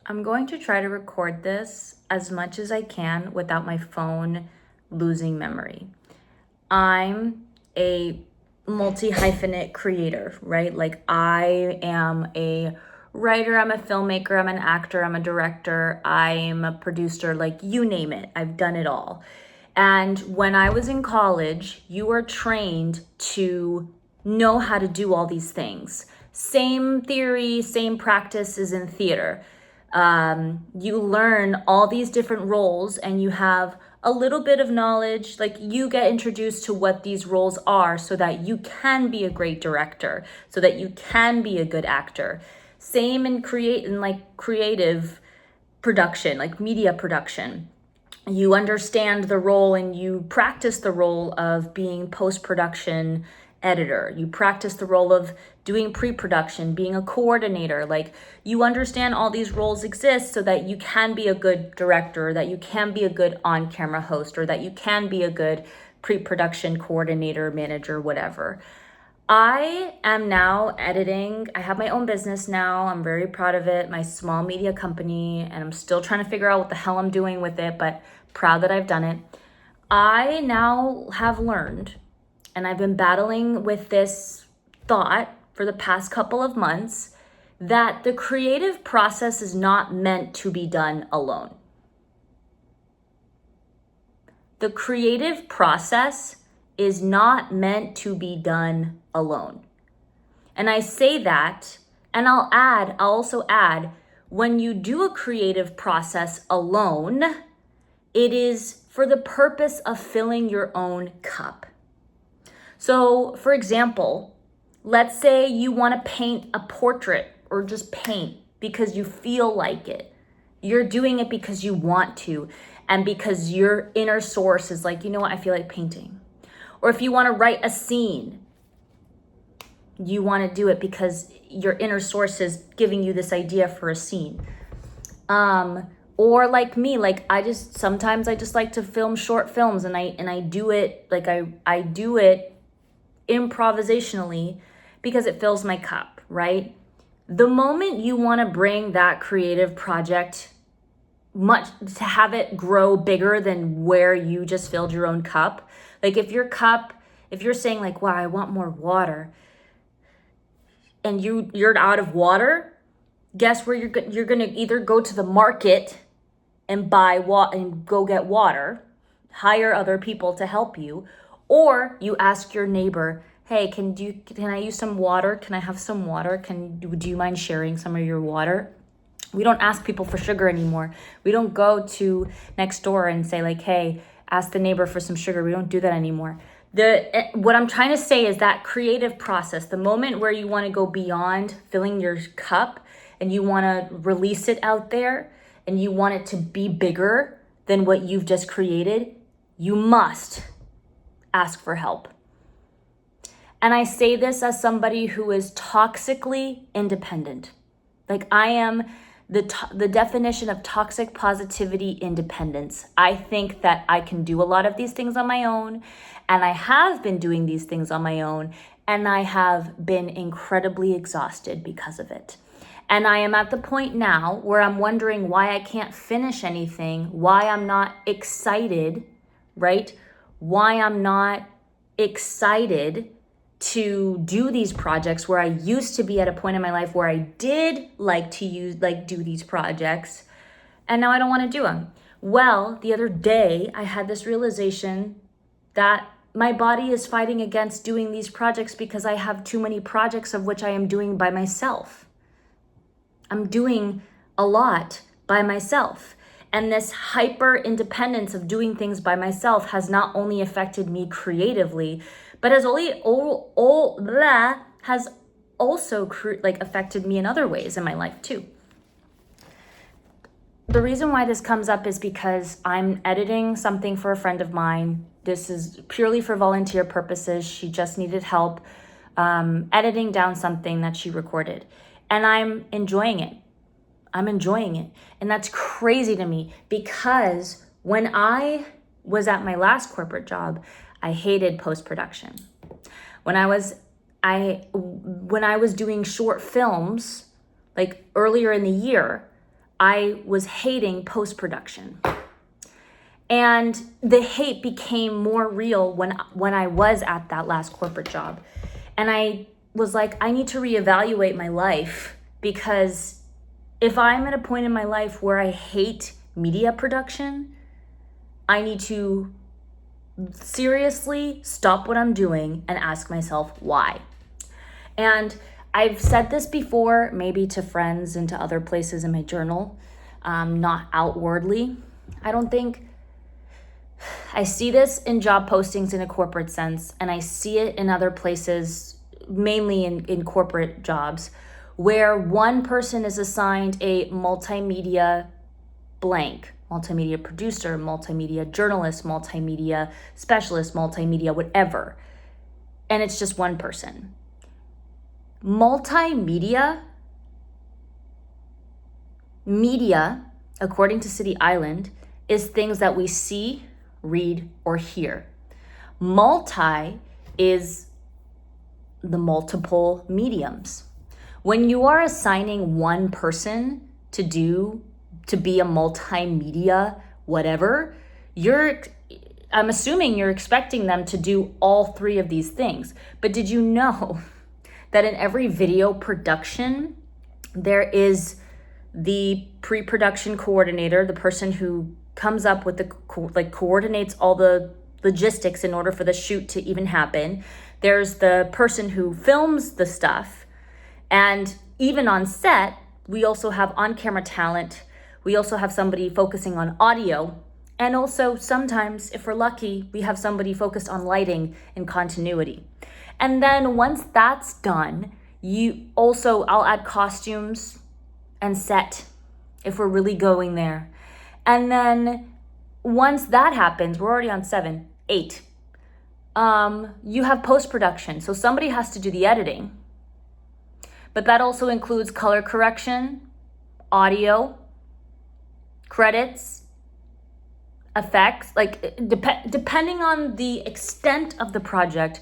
I'm going to try to record this as much as I can without my phone losing memory. I'm a multi-hyphenate creator, right? Like I am a writer, I'm a filmmaker, I'm an actor, I'm a director, I'm a producer, like you name it. I've done it all. And when I was in college, you are trained to know how to do all these things. Same theory, same practice as in theater. You learn all these different roles and you have a little bit of knowledge, like you get introduced to what these roles are so that you can be a great director, so that you can be a good actor. Same in creative production, like media production. You understand the role and you practice the role of being post-production editor. You practice the role of doing pre-production, being a coordinator. Like you understand all these roles exist so that you can be a good director, that you can be a good on-camera host, or that you can be a good pre-production coordinator, manager, whatever. I am now editing. I have my own business now. I'm very proud of it, my small media company, and I'm still trying to figure out what the hell I'm doing with it, but proud that I've done it. I now have learned, and I've been battling with this thought for the past couple of months, that the creative process is not meant to be done alone. The creative process is not meant to be done alone. And I say that, and I'll also add, when you do a creative process alone, it is for the purpose of filling your own cup. So, for example, let's say you want to paint a portrait or just paint because you feel like it. You're doing it because you want to and because your inner source is like, you know what, I feel like painting. Or if you want to write a scene, you want to do it because your inner source is giving you this idea for a scene. Or like me, like sometimes I just like to film short films and I do it, like I do it improvisationally because it fills my cup, right? The moment you want to bring that creative project to have it grow bigger than where you just filled your own cup, like if you're saying like, wow, I want more water, and you're out of water, guess where you're gonna either go to the market and buy and go get water, hire other people to help you, or you ask your neighbor, hey, can I use some water? Can I have some water? Do you mind sharing some of your water? We don't ask people for sugar anymore. We don't go to next door and say like, hey, ask the neighbor for some sugar. We don't do that anymore. What I'm trying to say is that creative process, the moment where you want to go beyond filling your cup and you want to release it out there and you want it to be bigger than what you've just created, you must ask for help. And I say this as somebody who is toxically independent. Like I am the definition of toxic positivity independence. I think that I can do a lot of these things on my own, and I have been doing these things on my own, and I have been incredibly exhausted because of it. And I am at the point now where I'm wondering why I can't finish anything, why I'm not excited, right? Why I'm not excited to do these projects where I used to be at a point in my life where I did like to do these projects, and now I don't want to do them. Well, the other day I had this realization that my body is fighting against doing these projects because I have too many projects of which I am doing by myself. I'm doing a lot by myself. And this hyper independence of doing things by myself has not only affected me creatively, but has also affected me in other ways in my life too. The reason why this comes up is because I'm editing something for a friend of mine. This is purely for volunteer purposes. She just needed help editing down something that she recorded. And I'm enjoying it. And that's crazy to me because when I was at my last corporate job, I hated post-production. When I was doing short films, like earlier in the year, I was hating post-production. And the hate became more real when I was at that last corporate job. And I was like, I need to reevaluate my life, because if I'm at a point in my life where I hate media production, I need to seriously stop what I'm doing and ask myself why. And I've said this before, maybe to friends and to other places in my journal, not outwardly. I see this in job postings in a corporate sense, and I see it in other places, mainly in corporate jobs, where one person is assigned a multimedia blank, multimedia producer, multimedia journalist, multimedia specialist, multimedia whatever, and it's just one person. Multimedia, media, according to City Island, is things that we see, read, or hear. Multi is the multiple mediums. When you are assigning one person to be a multimedia whatever, I'm assuming you're expecting them to do all three of these things. But did you know that in every video production, there is the pre-production coordinator, the person who comes up with coordinates all the logistics in order for the shoot to even happen. There's the person who films the stuff. And even on set, we also have on-camera talent. We also have somebody focusing on audio. And also sometimes, if we're lucky, we have somebody focused on lighting and continuity. And then once that's done, I'll add costumes and set if we're really going there. And then once that happens, we're already on 7, 8. You have post-production. So somebody has to do the editing. But that also includes color correction, audio, credits, effects. Depending on the extent of the project,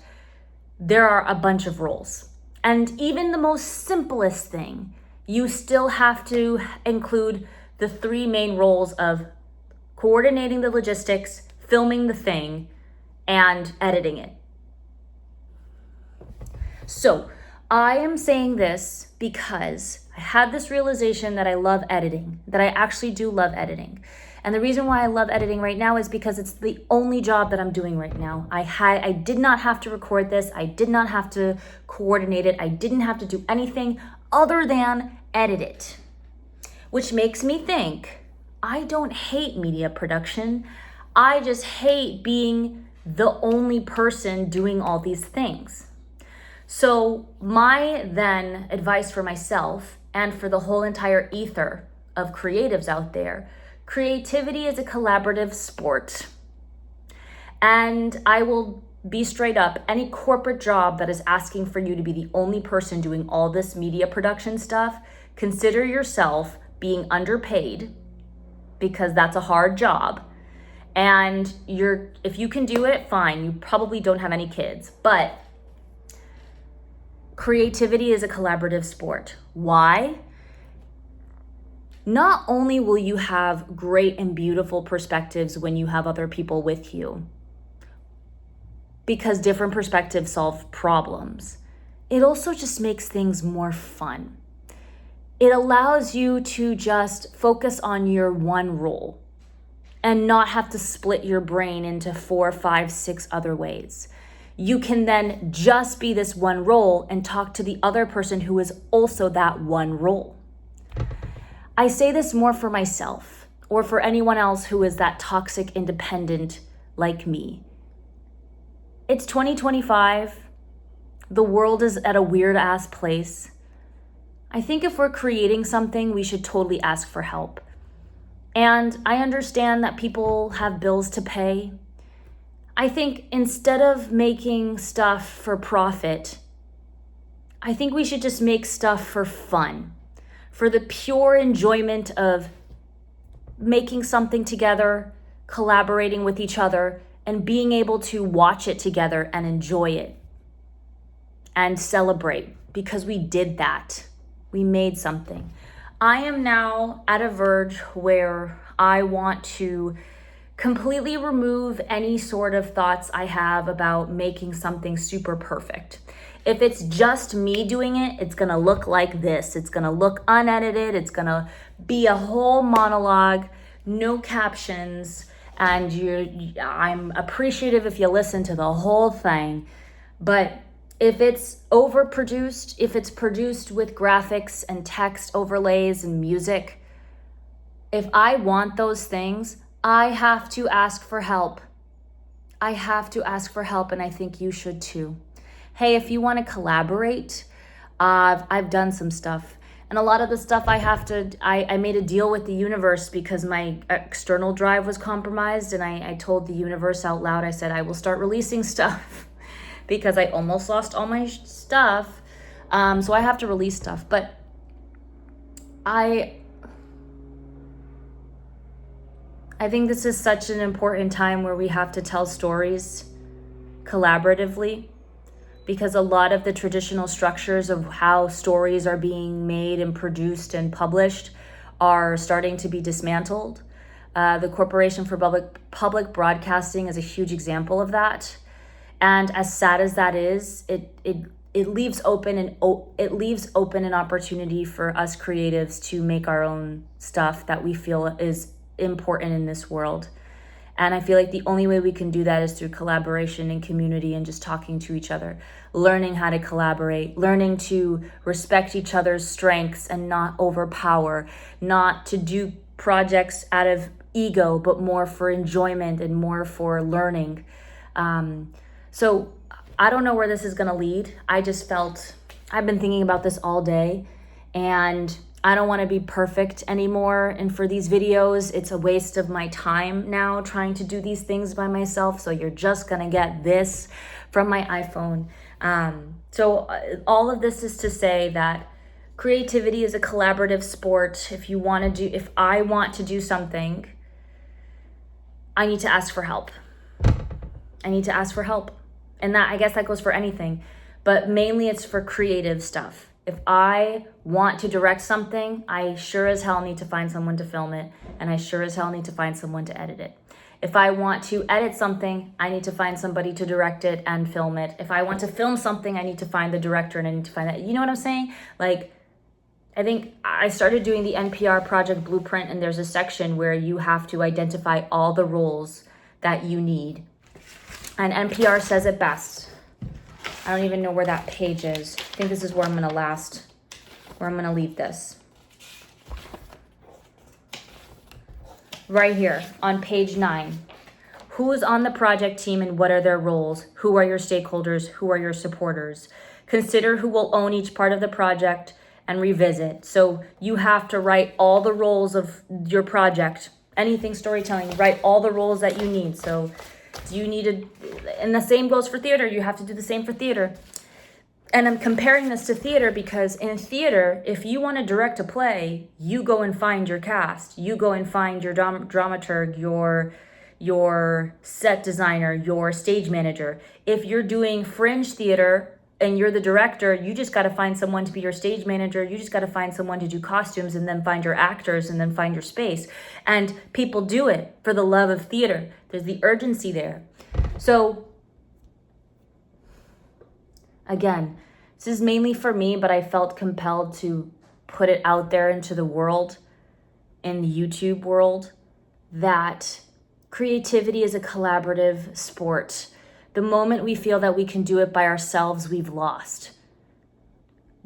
there are a bunch of roles. And even the most simplest thing, you still have to include the 3 main roles of coordinating the logistics, filming the thing, and editing it. So I am saying this because I had this realization that I love editing, that I actually do love editing. And the reason why I love editing right now is because it's the only job that I'm doing right now. I did not have to record this. I did not have to coordinate it. I didn't have to do anything other than edit it. Which makes me think, I don't hate media production. I just hate being the only person doing all these things. So my then advice for myself and for the whole entire ether of creatives out there, creativity is a collaborative sport. And I will be straight up, any corporate job that is asking for you to be the only person doing all this media production stuff, consider yourself being underpaid, because that's a hard job. And if you can do it, fine. You probably don't have any kids, but creativity is a collaborative sport. Why? Not only will you have great and beautiful perspectives when you have other people with you, because different perspectives solve problems, it also just makes things more fun. It allows you to just focus on your one role and not have to split your brain into 4, 5, 6 other ways. You can then just be this one role and talk to the other person who is also that one role. I say this more for myself or for anyone else who is that toxic independent like me. It's 2025. The world is at a weird ass place. I think if we're creating something, we should totally ask for help. And I understand that people have bills to pay. I think instead of making stuff for profit, I think we should just make stuff for fun, for the pure enjoyment of making something together, collaborating with each other, and being able to watch it together and enjoy it and celebrate because we did that. We made something. I am now at a verge where I want to completely remove any sort of thoughts I have about making something super perfect. If it's just me doing it, it's gonna look like this. It's gonna look unedited. It's gonna be a whole monologue, no captions, and I'm appreciative if you listen to the whole thing. But if it's overproduced, if it's produced with graphics and text overlays and music, if I want those things, I have to ask for help. I have to ask for help, and I think you should too. Hey, if you want to collaborate, I've done some stuff. And a lot of the stuff I made a deal with the universe because my external drive was compromised, and I told the universe out loud, I said, I will start releasing stuff because I almost lost all my stuff. So I have to release stuff. But I think this is such an important time where we have to tell stories collaboratively, because a lot of the traditional structures of how stories are being made and produced and published are starting to be dismantled. The Corporation for Public Broadcasting is a huge example of that. And as sad as that is, it leaves open an opportunity for us creatives to make our own stuff that we feel is important in this world. And I feel like the only way we can do that is through collaboration and community and just talking to each other, learning how to collaborate, learning to respect each other's strengths and not overpower, not to do projects out of ego, but more for enjoyment and more for learning. So I don't know where this is going to lead. I've been thinking about this all day, and I don't want to be perfect anymore. And for these videos, it's a waste of my time now trying to do these things by myself. So you're just going to get this from my iPhone. So all of this is to say that creativity is a collaborative sport. If I want to do something, I need to ask for help. And that, I guess that goes for anything, but mainly it's for creative stuff. If I want to direct something, I sure as hell need to find someone to film it, and I sure as hell need to find someone to edit it. If I want to edit something, I need to find somebody to direct it and film it. If I want to film something, I need to find the director, and I need to find that. You know what I'm saying? Like, I think I started doing the NPR Project Blueprint, and there's a section where you have to identify all the roles that you need. And NPR says it best. I don't even know where that page is. I think this is where I'm gonna leave this. Right here on page 9. Who is on the project team and what are their roles? Who are your stakeholders? Who are your supporters? Consider who will own each part of the project and revisit. So you have to write all the roles of your project. Anything storytelling, write all the roles that you need. So and the same goes for theater. You have to do the same for theater. And I'm comparing this to theater because in theater, if you want to direct a play, you go and find your cast. You go and find your dramaturg, your set designer, your stage manager. If you're doing fringe theater and you're the director, you just got to find someone to be your stage manager. You just got to find someone to do costumes, and then find your actors, and then find your space. And people do it for the love of theater. There's the urgency there. So again, this is mainly for me, but I felt compelled to put it out there into the world, in the YouTube world, that creativity is a collaborative sport. The moment we feel that we can do it by ourselves, we've lost.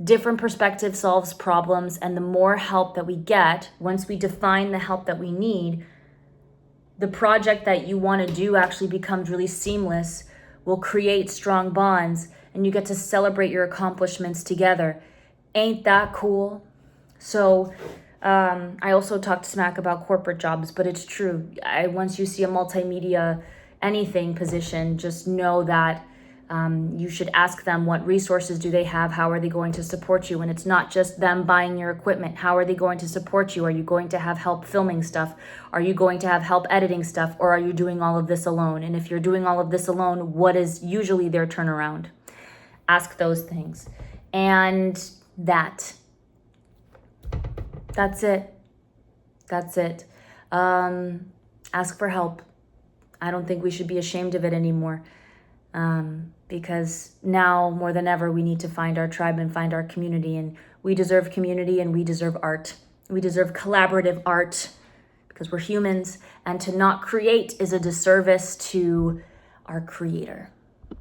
Different perspective solves problems, and the more help that we get, once we define the help that we need, the project that you want to do actually becomes really seamless, will create strong bonds, and you get to celebrate your accomplishments together. Ain't that cool? So I also talked smack about corporate jobs, but it's true. Once you see a multimedia anything position, just know that you should ask them what resources do they have, how are they going to support you, and it's not just them buying your equipment. How are they going to support you? Are you going to have help filming stuff? Are you going to have help editing stuff, or are you doing all of this alone? And if you're doing all of this alone, what is usually their turnaround? Ask those things. And that That's it. That's it. Ask for help. I don't think we should be ashamed of it anymore. Because now more than ever, we need to find our tribe and find our community. And we deserve community and we deserve art. We deserve collaborative art because we're humans. And to not create is a disservice to our creator.